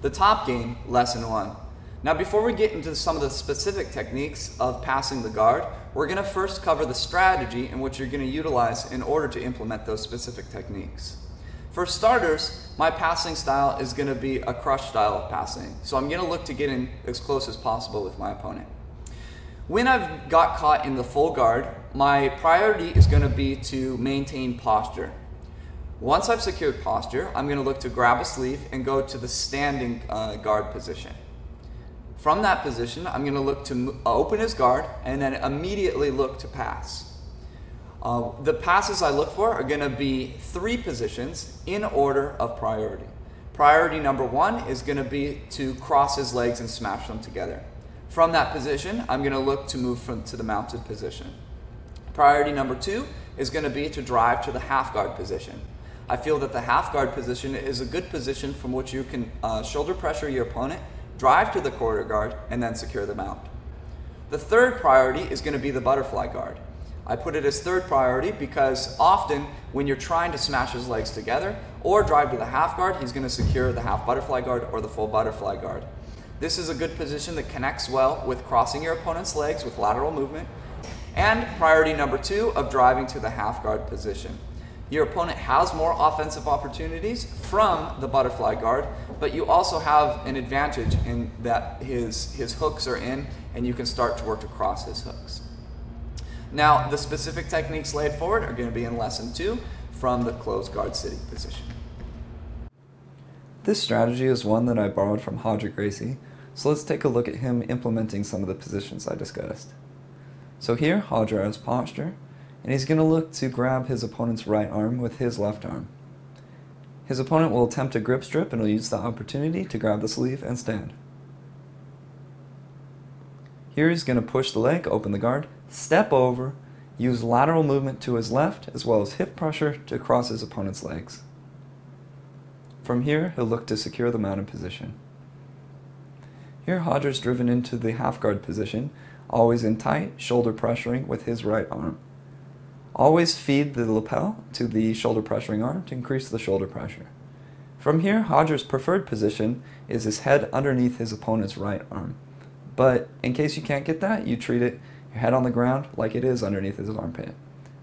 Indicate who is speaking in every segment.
Speaker 1: The top game, lesson 1. Now before we get into some of the specific techniques of passing the guard, we're going to first cover the strategy in which you're going to utilize in order to implement those specific techniques. For starters, my passing style is going to be a crush style of passing, so I'm going to look to get in as close as possible with my opponent. When I've got caught in the full guard, my priority is going to be to maintain posture. Once I've secured posture, I'm going to look to grab a sleeve and go to the standing guard position. From that position, I'm going to look to open his guard and then immediately look to pass. The passes I look for are going to be 3 positions in order of priority. Priority number 1 is going to be to cross his legs and smash them together. From that position, I'm going to look to move to the mounted position. Priority number 2 is going to be to drive to the half guard position. I feel that the half guard position is a good position from which you can shoulder pressure your opponent, drive to the quarter guard, and then secure the mount. The third priority is going to be the butterfly guard. I put it as third priority because often when you're trying to smash his legs together or drive to the half guard, he's going to secure the half butterfly guard or the full butterfly guard. This is a good position that connects well with crossing your opponent's legs with lateral movement. And priority number 2 of driving to the half guard position. Your opponent has more offensive opportunities from the butterfly guard, but you also have an advantage in that his hooks are in and you can start to work to cross his hooks. Now, the specific techniques laid forward are going to be in lesson 2 from the closed guard sitting position.
Speaker 2: This strategy is one that I borrowed from Roger Gracies, so let's take a look at him implementing some of the positions I discussed. So here, Roger has posture, and he's going to look to grab his opponent's right arm with his left arm. His opponent will attempt a grip strip and will use the opportunity to grab the sleeve and stand. Here he's going to push the leg, open the guard, step over, use lateral movement to his left as well as hip pressure to cross his opponent's legs. From here, he'll look to secure the mounted position. Here, Roger's driven into the half guard position, always in tight, shoulder pressuring with his right arm. Always feed the lapel to the shoulder pressuring arm to increase the shoulder pressure. From here, Roger's preferred position is his head underneath his opponent's right arm. But in case you can't get that, you treat it your head on the ground like it is underneath his armpit.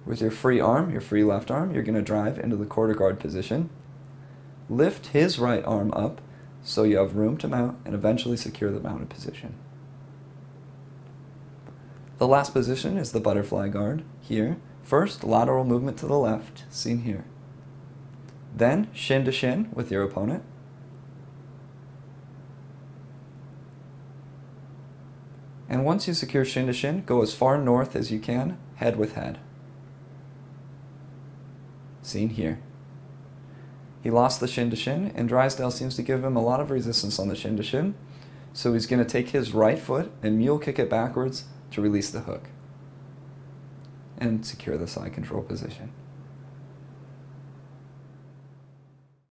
Speaker 2: With your free arm, your free left arm, you're going to drive into the quarter guard position, lift his right arm up so you have room to mount, and eventually secure the mounted position. The last position is the butterfly guard. Here, first lateral movement to the left, seen here. Then shin to shin with your opponent. And once you secure shin to shin, go as far north as you can, head with head. Seen here. He lost the shin to shin, and Drysdale seems to give him a lot of resistance on the shin to shin, so he's going to take his right foot and mule kick it backwards to release the hook and secure the side control position.